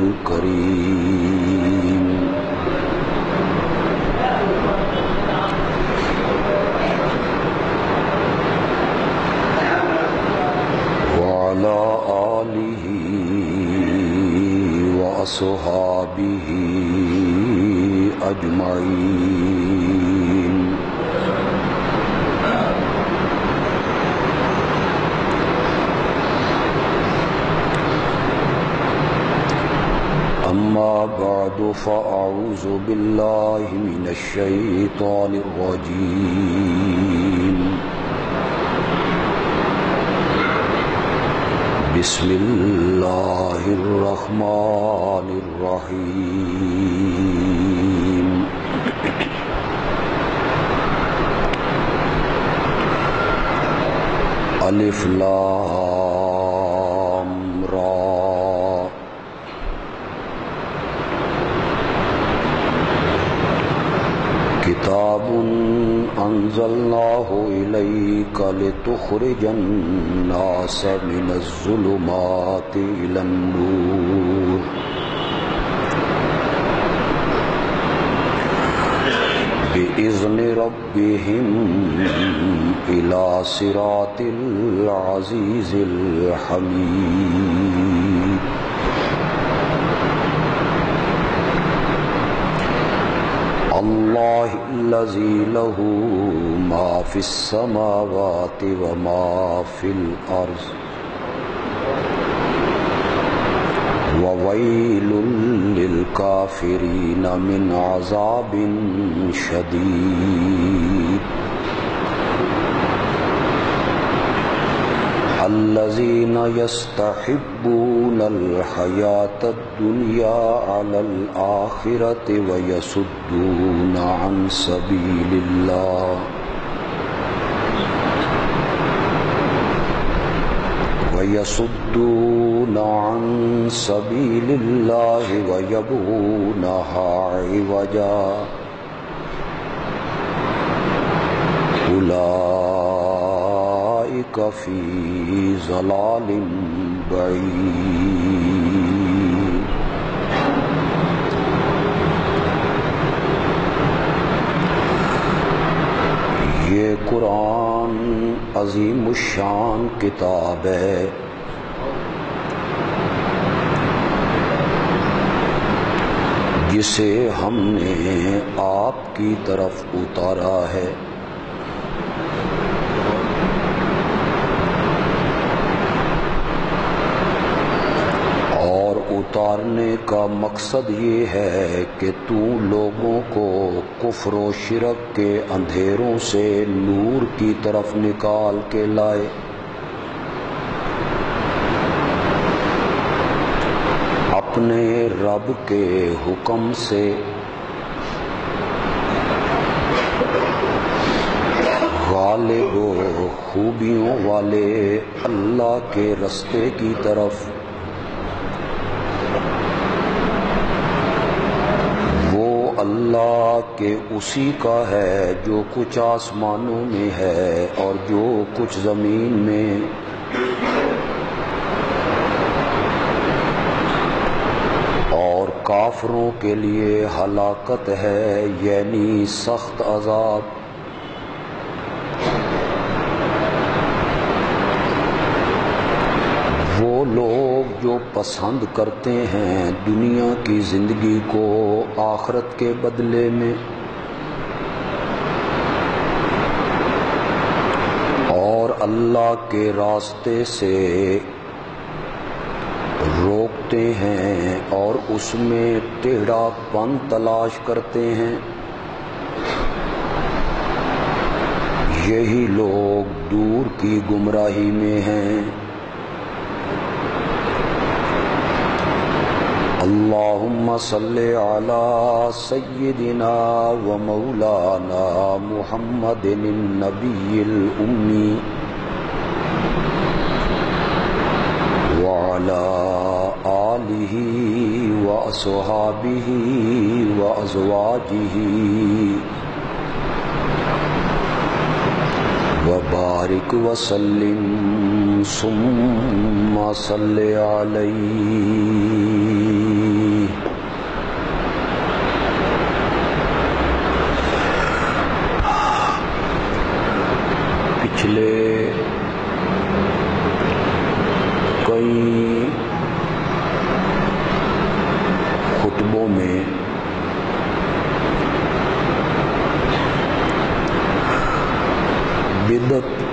الكريم وعلى آله وأصحابه أجمعين أما بعد فأعوذ بالله من الشيطان الرجيم بسم الله الرحمن الرحيم الف لام را کتاب انزلناه إليك لتخرج الناس من الظلمات إلى النور بإذن ربهم إلى صراط العزيز الحميد الله الذي له ما في السماوات وما في الأرض وويل للكافرين من عذاب شديد الذين يستحبون الحياة الدنيا على الآخرة ويصدون عن سبيل الله ويبغونها عوجا أولئك في ضلال بعيد یہ قرآن عظیم الشان کتاب ہے، جسے ہم نے آپ کی طرف اتارا ہے، اور اتارنے کا مقصد یہ ہے کہ تو لوگوں کو کفر و شرک کے اندھیروں سے نور کی طرف نکال کے لائے، اپنے رب کے حکم سے غالب و خوبیوں والے اللہ کے رستے کی طرف، وہ اللہ کے اسی کا ہے جو کچھ آسمانوں میں ہے اور جو کچھ زمین میں، کافروں کے لیے ہلاکت ہے، یعنی سخت عذاب۔ وہ لوگ جو پسند کرتے ہیں دنیا کی زندگی کو آخرت کے بدلے میں، اور اللہ کے راستے سے روکتے ہیں اور اس میں ٹیڑھا پن تلاش کرتے ہیں، یہی لوگ دور کی گمراہی میں ہیں۔ اللہم صلی علی سیدنا و مولانا محمد النبی الأمی وعلی آلہ وأصحابہ وأزواجہ وبارک وسلم ثم صلی علیہ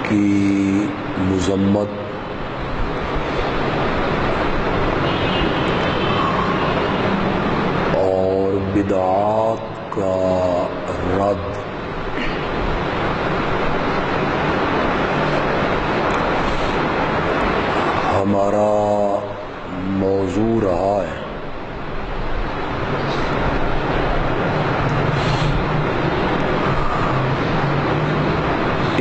کی مذمت اور بدعات کا رد ہمارا موضوع رہا ہے۔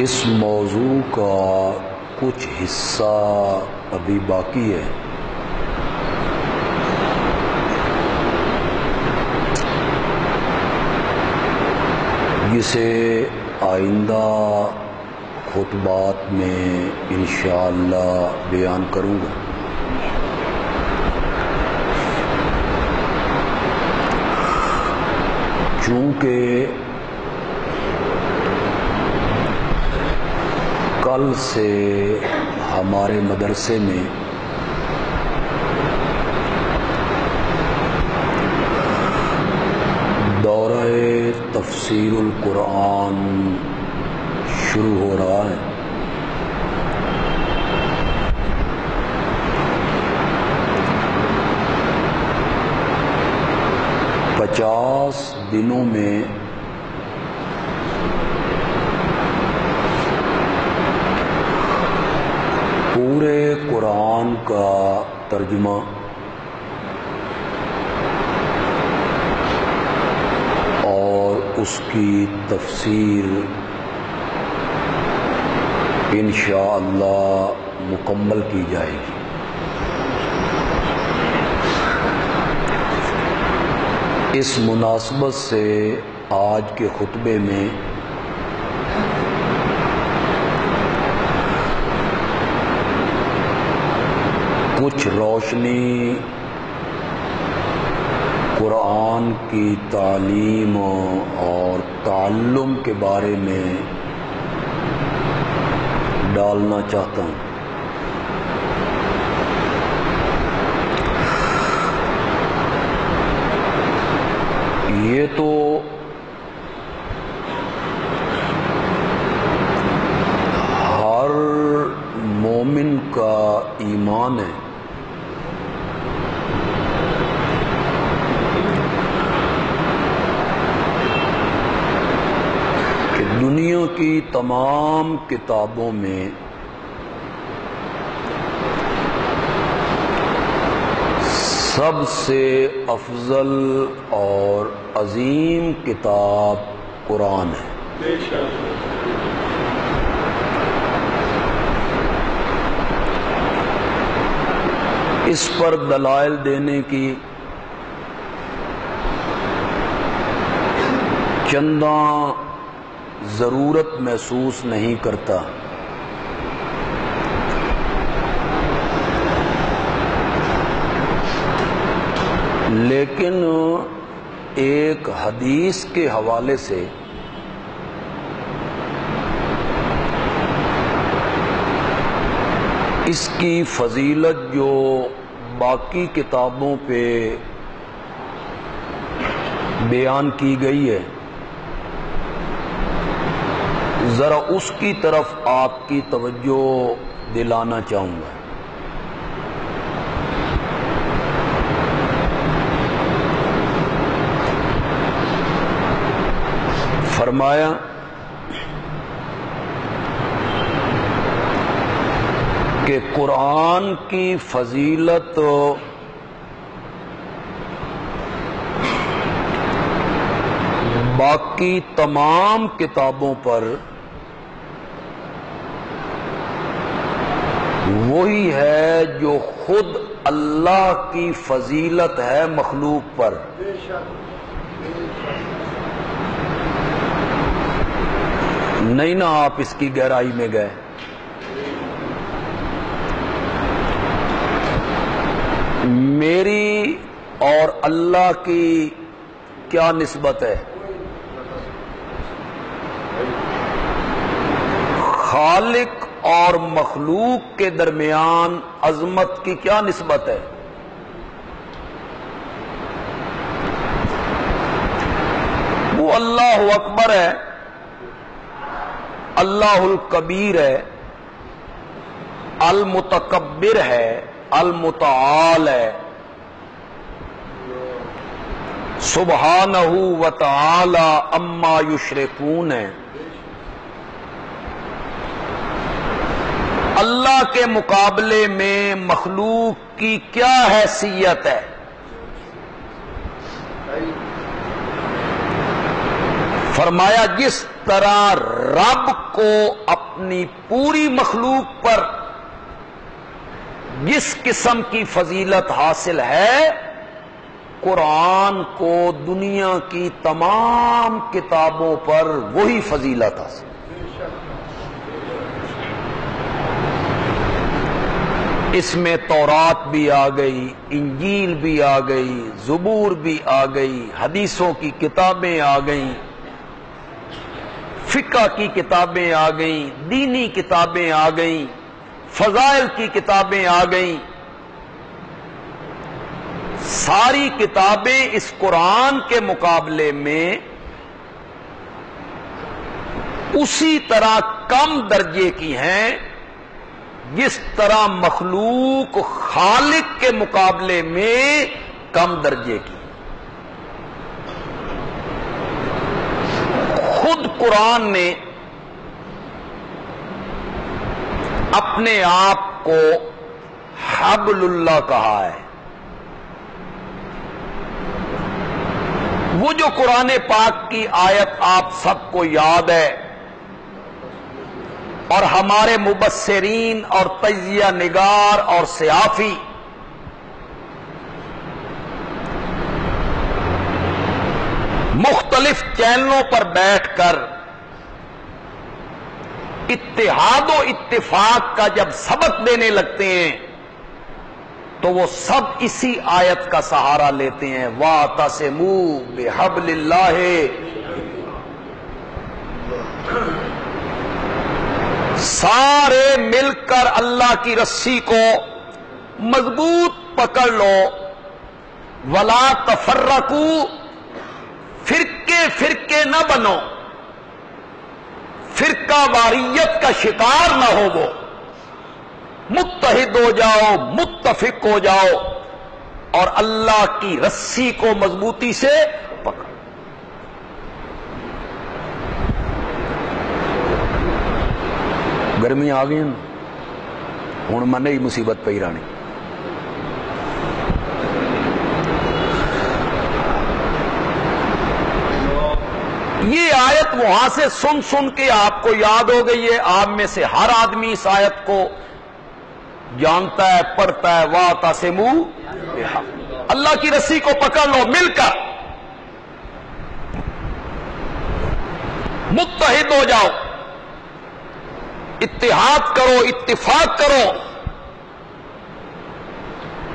اس موضوع کا کچھ حصہ ابھی باقی ہے، جسے آئندہ خطبات میں انشاءاللہ بیان کروں گا۔ چونکہ کل سے ہمارے مدرسے میں دورہ تفسیر القرآن شروع ہو رہا ہے۔ پچاس دنوں میں پورے قرآن کا ترجمہ اور اس کی تفسیر انشاءاللہ مکمل کی جائے گی۔ اس مناسبت سے آج کے خطبے میں کچھ روشنی قرآن کی تعلیم اور تعلم کے بارے میں ڈالنا چاہتا ہوں۔ یہ تو ہر مومن کا ایمان ہے کہ دنیا کی تمام کتابوں میں سب سے افضل اور عظیم کتاب قرآن ہے۔ اس پر دلائل دینے کی چنداں ضرورت محسوس نہیں کرتا، لیکن ایک حدیث کے حوالے سے اس کی فضیلت جو باقی کتابوں پہ بیان کی گئی ہے، ذرا اس کی طرف آپ کی توجہ دلانا چاہوں گا۔ فرمایا کہ قرآن کی فضیلت باقی تمام کتابوں پر وہی ہے جو خود اللہ کی فضیلت ہے مخلوق پر۔ نہیں نا آپ اس کی گہرائی میں گئے۔ میری اور اللہ کی کیا نسبت ہے؟ خالق اور مخلوق کے درمیان عظمت کی کیا نسبت ہے؟ وہ اللہ اکبر ہے، اللہ الکبیر ہے، المتکبر ہے، المتعال ہے، سبحانہ و تعالی اما یشرکون ہے۔ اللہ کے مقابلے میں مخلوق کی کیا حیثیت ہے؟ فرمایا جس طرح رب کو اپنی پوری مخلوق پر جس قسم کی فضیلت حاصل ہے، قرآن کو دنیا کی تمام کتابوں پر وہی فضیلت حاصل۔ اس میں تورات بھی آ گئی، انجیل بھی آ گئی، زبور بھی آ گئی، حدیثوں کی کتابیں آ گئیں، فقہ کی کتابیں آ گئیں، دینی کتابیں آ گئیں، فضائل کی کتابیں آ گئیں۔ ساری کتابیں اس قرآن کے مقابلے میں اسی طرح کم درجے کی ہیں جس طرح مخلوق خالق کے مقابلے میں کم درجے کی۔ خود قرآن نے اپنے آپ کو حبل اللہ کہا ہے۔ وہ جو قرآن پاک کی آیت آپ سب کو یاد ہے، اور ہمارے مبصرین اور تجزیہ نگار اور صحافی مختلف چینلوں پر بیٹھ کر اتحاد و اتفاق کا جب سبق دینے لگتے ہیں تو وہ سب اسی آیت کا سہارا لیتے ہیں، وَاعْتَصِمُوا بِحَبْلِ اللَّهِ۔ سارے مل کر اللہ کی رسی کو مضبوط پکڑ لو، وَلَا تَفَرَّقُوا، فرقے فرقے نہ بنو، فرقہ واریت کا شکار نہ ہو، وہ متحد ہو جاؤ، متفق ہو جاؤ اور اللہ کی رسی کو مضبوطی سے پکڑو۔ گرمی آ گئی ہوں من ہی مصیبت پئی رانی۔ یہ آیت وہاں سے سن سن کے آپ کو یاد ہو گئی ہے، آپ میں سے ہر آدمی اس آیت کو جانتا ہے، پڑھتا ہے، وَاعْتَصِمُوا بِحَبْلِ، اللہ کی رسی کو پکڑ لو مل کر، متحد ہو جاؤ، اتحاد کرو، اتفاق کرو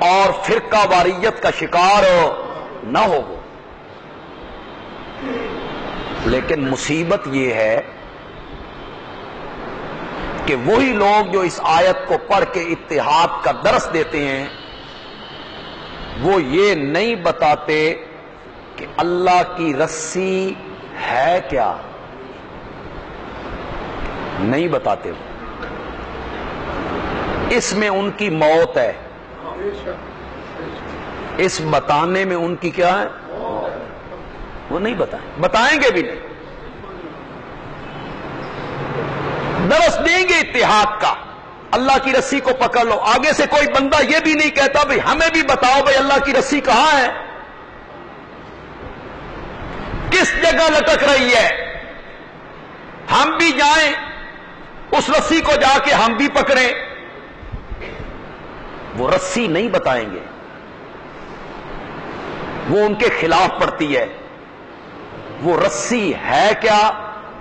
اور فرقہ واریت کا شکار نہ ہو۔ لیکن مصیبت یہ ہے کہ وہی لوگ جو اس آیت کو پڑھ کے اتحاد کا درس دیتے ہیں، وہ یہ نہیں بتاتے کہ اللہ کی رسی ہے کیا، نہیں بتاتے۔ وہ اس میں ان کی موت ہے، اس بتانے میں ان کی کیا ہے، وہ نہیں بتائیں گے بھی نہیں، درس دیں گے اتحاد کا، اللہ کی رسی کو پکڑ لو۔ آگے سے کوئی بندہ یہ بھی نہیں کہتا بھئی ہمیں بھی بتاؤ بھئی اللہ کی رسی کہاں ہے، کس جگہ لٹک رہی ہے، ہم بھی جائیں اس رسی کو جا کے ہم بھی پکڑیں۔ وہ رسی نہیں بتائیں گے، وہ ان کے خلاف پڑتی ہے۔ وہ رسی ہے کیا،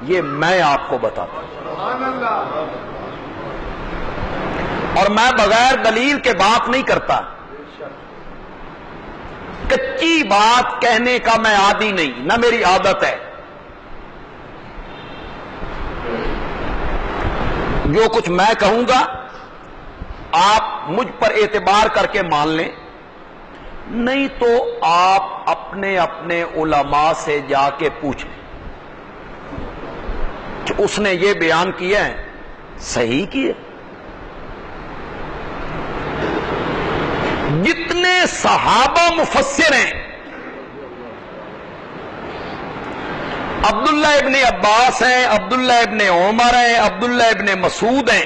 یہ میں آپ کو بتاتا ہوں، اور میں بغیر دلیل کے بات نہیں کرتا، کچی بات کہنے کا میں عادی نہیں، نہ میری عادت ہے۔ جو کچھ میں کہوں گا آپ مجھ پر اعتبار کر کے مان لیں، نہیں تو آپ اپنے اپنے علماء سے جا کے پوچھیں کہ اس نے یہ بیان کیا ہے، صحیح کیا، جتنے صحابہ مفسر ہیں، عبداللہ ابن عباس ہیں، عبداللہ ابن عمر ہیں، عبداللہ ابن مسعود ہیں،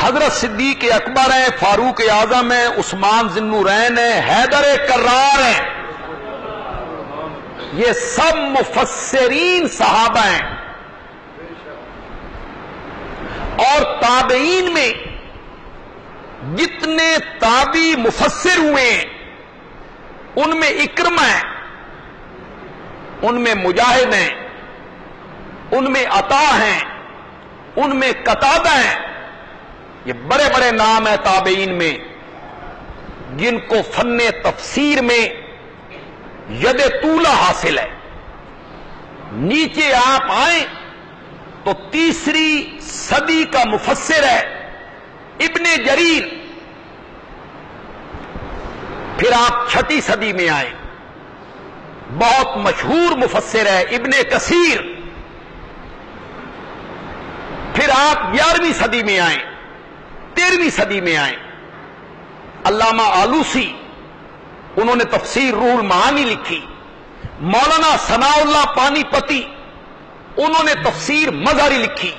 حضرت صدیق اکبر ہیں، فاروق اعظم ہیں، عثمان ذی النورین ہیں، حیدر کرار ہیں، یہ سب مفسرین صحابہ ہیں۔ اور تابعین میں جتنے تابعی مفسر ہوئے ہیں ان میں اکرمہ ہیں، ان میں مجاہد ہیں، ان میں عطا ہیں، ان میں قتادہ ہیں، یہ بڑے بڑے نام ہیں تابعین میں جن کو فن تفسیر میں ید طولہ حاصل ہے۔ نیچے آپ آئیں تو تیسری صدی کا مفسر ہے ابن جریر، پھر آپ چھٹی صدی میں آئیں، بہت مشہور مفسر ہے ابن کثیر، پھر آپ 11ویں صدی میں آئیں، 13ویں صدی میں آئیں، علامہ آلوسی انہوں نے تفسیر روح المعانی لکھی، مولانا ثناء اللہ پانی پتی انہوں نے تفسیر مظہری لکھی،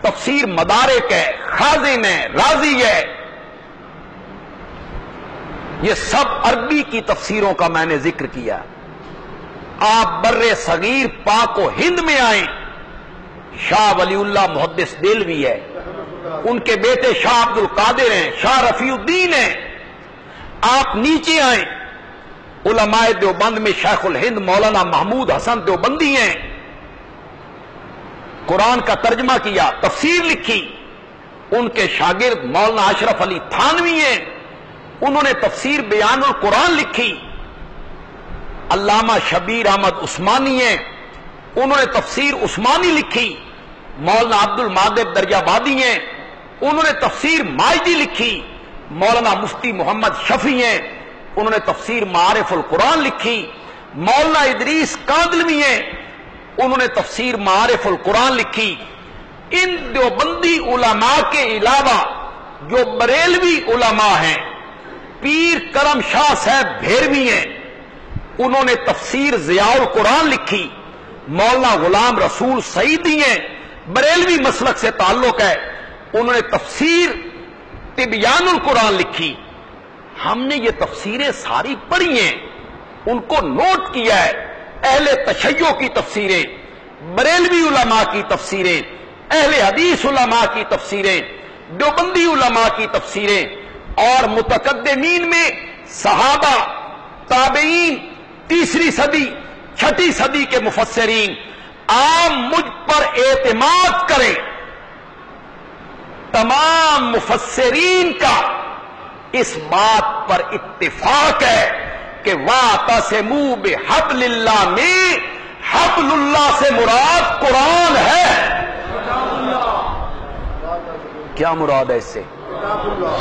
تفسیر مدارک ہے، خازن ہے، رازی ہے، یہ سب عربی کی تفسیروں کا میں نے ذکر کیا۔ آپ بر صغیر پاک و ہند میں آئیں، شاہ ولی اللہ محدث دہلوی ہے، ان کے بیٹے شاہ عبد القادر ہیں، شاہ رفیع الدین ہیں۔ آپ نیچے آئیں، علماء دیوبند میں شیخ الہند مولانا محمود حسن دیوبندی ہیں، قرآن کا ترجمہ کیا، تفسیر لکھی، ان کے شاگرد مولانا اشرف علی تھانوی ہیں، انہوں نے تفسیر بیان القرآن لکھی۔ علامہ شبیر احمد عثمانی ہیں، انہوں نے تفسیر عثمانی لکھی۔ مولانا عبد الماجد درجہ-آبادی ہیں، انہوں نے تفسیر ماجدی لکھی۔ مولانا مفتی محمد شفیع ہیں، انہوں نے تفسیر معارف القرآن لکھی۔ مولانا ادریس کاندلوی ہیں، انہوں نے تفسیر معارف القرآن لکھی۔ ان دیوبندی علماء کے علاوہ جو بریلوی علماء ہیں، پیر کرم شاہ صاحب بھیروی ہیں، انہوں نے تفسیر ضیاء القرآن لکھی۔ مولانا غلام رسول سعیدی ہیں، بریلوی مسلک سے تعلق ہے، انہوں نے تفسیر تبیان القرآن لکھی۔ ہم نے یہ تفسیریں ساری پڑھی ہیں، ان کو نوٹ کیا ہے۔ اہل تشیع کی تفسیریں، بریلوی علماء کی تفسیریں، اہل حدیث علماء کی تفسیریں، دیوبندی علماء کی تفسیریں، اور متقدمین میں صحابہ، تابعین، تیسری صدی، چھٹی صدی کے مفسرین۔ آپ مجھ پر اعتماد کریں، تمام مفسرین کا اس بات پر اتفاق ہے کہ وَاعْتَصِمُوا بِحَبْلِ اللَّهِ میں حبل اللہ سے مراد قرآن ہے۔ کیا مراد ہے اس سے؟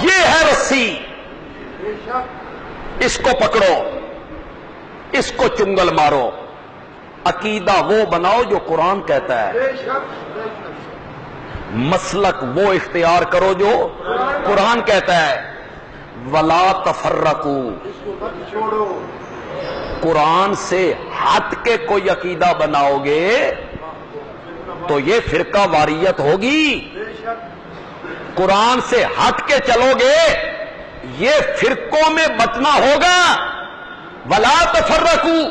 یہ ہے رسی، اس کو پکڑو، اس کو چنگل مارو، عقیدہ وہ بناؤ جو قرآن کہتا ہے، مسلک وہ اختیار کرو جو قرآن کہتا ہے۔ وَلَا تَفَرَّقُوا، قرآن سے ہٹ کے کوئی عقیدہ بناؤ گے تو یہ فرقہ واریت ہوگی، قرآن سے ہٹ کے چلو گے یہ فرقوں میں بٹنا ہوگا۔ وَلَا تَفَرَّقُوا،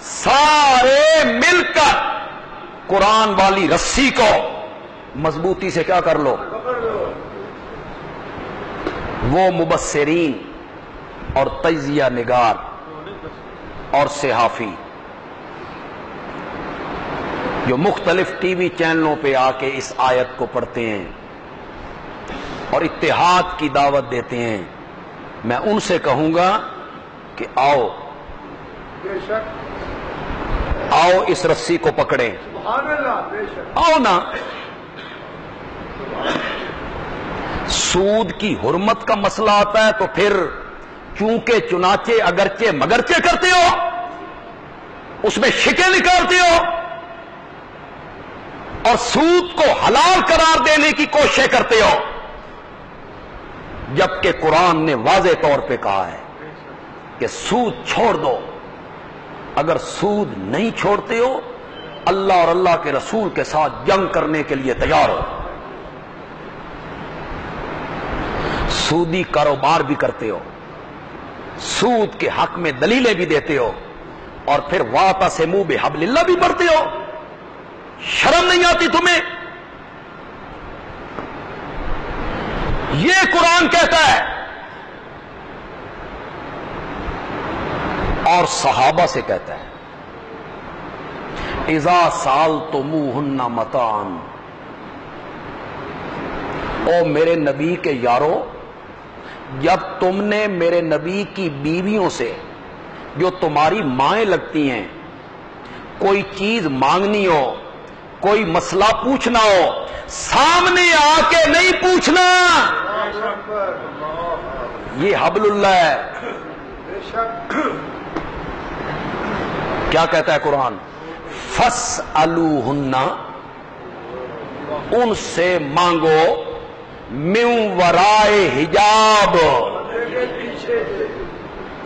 سارے مل کر قرآن والی رسی کو مضبوطی سے کیا کر لو۔ وہ مبصرین اور تجزیہ نگار اور صحافی جو مختلف ٹی وی چینلوں پہ آ کے اس آیت کو پڑھتے ہیں اور اتحاد کی دعوت دیتے ہیں، میں ان سے کہوں گا کہ آؤ آؤ اس رسی کو پکڑیں، آؤ نا۔ سود کی حرمت کا مسئلہ آتا ہے تو پھر چونکہ چنانچہ اگرچہ مگرچہ کرتے ہو، اس میں شکیں نکالتے ہو اور سود کو حلال قرار دینے کی کوشش کرتے ہو۔ جبکہ قرآن نے واضح طور پہ کہا ہے کہ سود چھوڑ دو. اگر سود نہیں چھوڑتے ہو اللہ اور اللہ کے رسول کے ساتھ جنگ کرنے کے لیے تیار ہو. سودی کاروبار بھی کرتے ہو, سود کے حق میں دلیلیں بھی دیتے ہو, اور پھر واعتصموا بحبل اللہ بھی پڑھتے ہو. شرم نہیں آتی تمہیں؟ یہ قرآن کہتا ہے. اور صحابہ سے کہتا ہے اذا سالتموہن متاعا, او میرے نبی کے یارو, جب تم نے میرے نبی کی بیویوں سے جو تمہاری مائیں لگتی ہیں کوئی چیز مانگنی ہو, کوئی مسئلہ پوچھنا ہو, سامنے آ کے نہیں پوچھنا. یہ حبل اللہ ہے. کیا کہتا ہے قرآن؟ فَاسْأَلُوهُنَّ, ان سے مانگو, مِن وَرَائِ حجاب.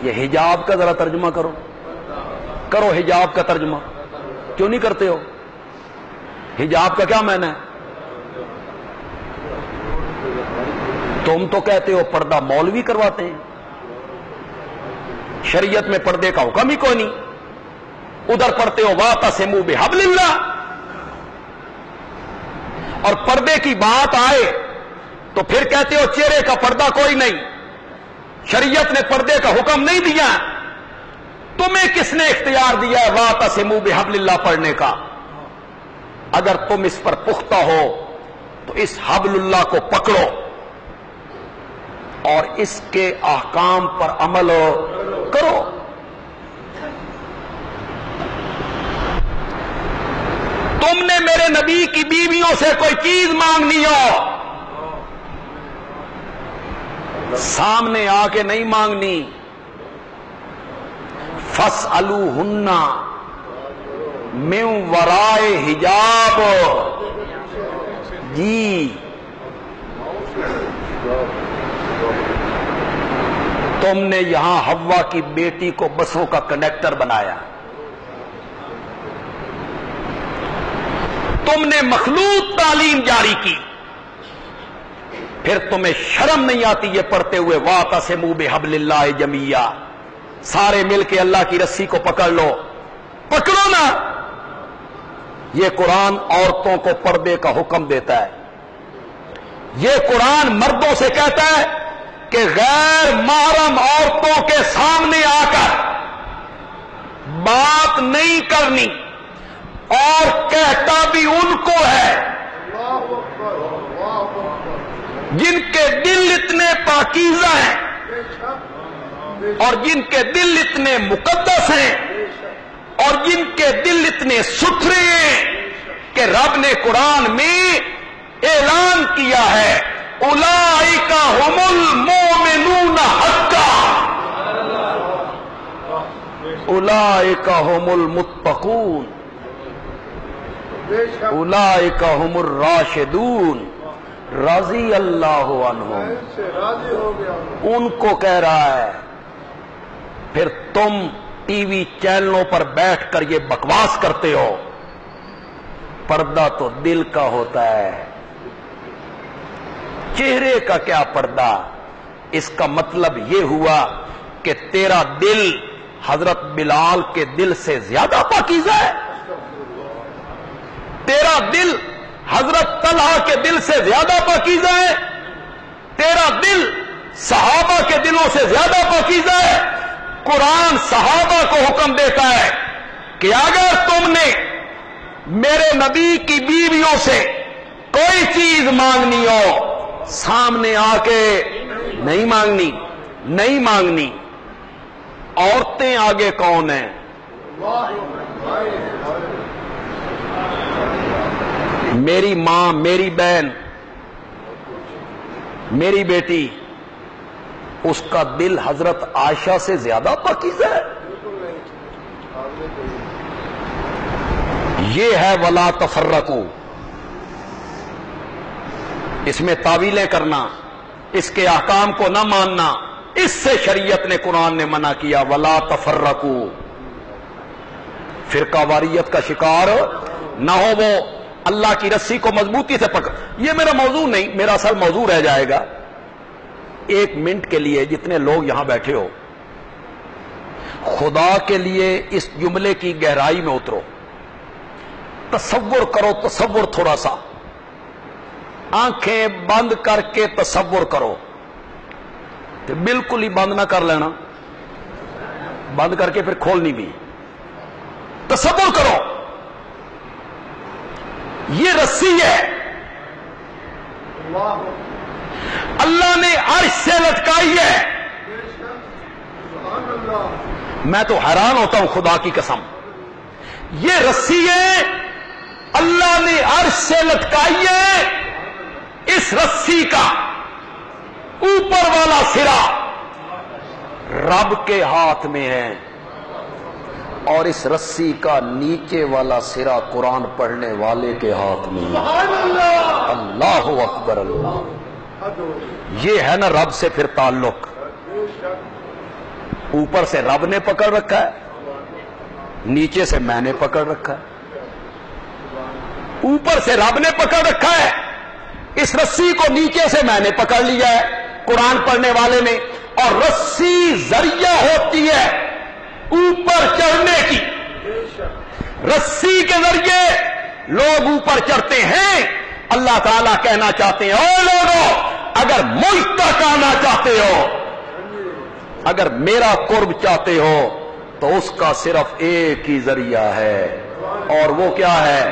یہ حجاب کا ذرا ترجمہ کرو حجاب کا ترجمہ. کیوں نہیں کرتے ہو؟ حجاب کا کیا معنی ہے؟ تم تو کہتے ہو پردہ مولوی کرواتے ہیں, شریعت میں پردے کا حکم ہی کوئی نہیں. ادھر پڑھتے ہو واعتصموا بحبل اللہ, اور پردے کی بات آئے تو پھر کہتے ہو چہرے کا پردہ کوئی نہیں, شریعت نے پردے کا حکم نہیں دیا. تمہیں کس نے اختیار دیا ہے واعتصموا بحبل اللہ پڑھنے کا؟ اگر تم اس پر پختہ ہو تو اس حبل اللہ کو پکڑو اور اس کے احکام پر عمل کرو. تم نے میرے نبی کی بیویوں سے کوئی چیز مانگنی ہو, سامنے آ کے نہیں مانگنی. فَاسْأَلُوهُنَّ مِن وَرَائِ حجاب. جی تم نے یہاں حوا کی بیٹی کو بسوں کا کنڈکٹر بنایا, تم نے مخلوط تعلیم جاری کی, پھر تمہیں شرم نہیں آتی یہ پڑھتے ہوئے واعتصموا بحبل اللہ جمیعا, سارے مل کے اللہ کی رسی کو پکڑ لو. پکڑو نا. یہ قرآن عورتوں کو پردے کا حکم دیتا ہے. یہ قرآن مردوں سے کہتا ہے کہ غیر محرم عورتوں کے سامنے آ کر بات نہیں کرنی, اور کہتا بھی ان کو ہے جن کے دل اتنے پاکیزہ ہیں اور جن کے دل اتنے مقدس ہیں اور جن کے دل اتنے ستھرے ہیں کہ رب نے قرآن میں اعلان کیا ہے اولئک هم المؤمنون حقا اولئک هم المتقون اولئک هم الراشدون رضی اللہ عنہم. ان کو کہہ رہا ہے. پھر تم ٹی وی چینلوں پر بیٹھ کر یہ بکواس کرتے ہو پردہ تو دل کا ہوتا ہے, چہرے کا کیا پردہ؟ اس کا مطلب یہ ہوا کہ تیرا دل حضرت بلال کے دل سے زیادہ پاکیزہ ہے, تیرا دل حضرت طلحہ کے دل سے زیادہ پاکیزہ ہے, تیرا دل صحابہ کے دلوں سے زیادہ پاکیزہ ہے. قرآن صحابہ کو حکم دیتا ہے کہ اگر تم نے میرے نبی کی بیویوں سے کوئی چیز مانگنی ہو سامنے آ کے نہیں مانگنی. عورتیں آگے کون ہیں؟ میری ماں, میری بہن, میری بیٹی, اس کا دل حضرت عائشہ سے زیادہ پاکیزہ ہے. یہ ہے ولا تفرقوا. اس میں تعویلیں کرنا اس کے احکام کو نہ ماننا، اس سے شریعت نے، قرآن نے منع کیا، ولا تفرقو، فرقہ واریت کا شکار نہ ہو، وہ اللہ کی رسی کو مضبوطی سے پکڑ۔ یہ میرا موضوع نہیں، میرا اصل موضوع رہ جائے گا۔ ایک منٹ کے لیے جتنے لوگ یہاں بیٹھے ہو، خدا کے لیے اس جملے کی گہرائی میں اترو، تصور کرو، تصور تھوڑا سا، آنکھیں بند کر کے تصور کرو، کہ بالکل ہی بند نہ کر لینا، بند کر کے پھر کھولنی بھی۔ تصور کرو یہ رسی ہے، اللہ نے عرش سے لٹکائی ہے۔ میں تو حیران ہوتا ہوں خدا کی قسم، یہ رسی ہے اللہ نے عرش سے لٹکائی ہے، اس رسی کا اوپر والا سرا رب کے ہاتھ میں ہے، اور اس رسی کا نیچے والا سرا قرآن پڑھنے والے کے ہاتھ میں ہے۔ اللہ اکبر اللہ، یہ ہے نا رب سے پھر تعلق۔ اوپر سے رب نے پکڑ رکھا ہے، نیچے سے میں نے پکڑ رکھا ہے۔ اوپر سے رب نے پکڑ رکھا ہے، اس رسی کو نیچے سے میں نے پکڑ لیا ہے، قرآن پڑھنے والے نے، اور رسی ذریعہ ہوتی ہے اوپر چڑھنے کی۔ رسی کے ذریعے لوگ اوپر چڑھتے ہیں۔ اللہ تعالیٰ کہنا چاہتے ہیں، او لوگوں، اگر مجھ تک آنا چاہتے ہو، اگر میرا قرب چاہتے ہو، تو اس کا صرف ایک ہی ذریعہ ہے، اور وہ کیا ہے؟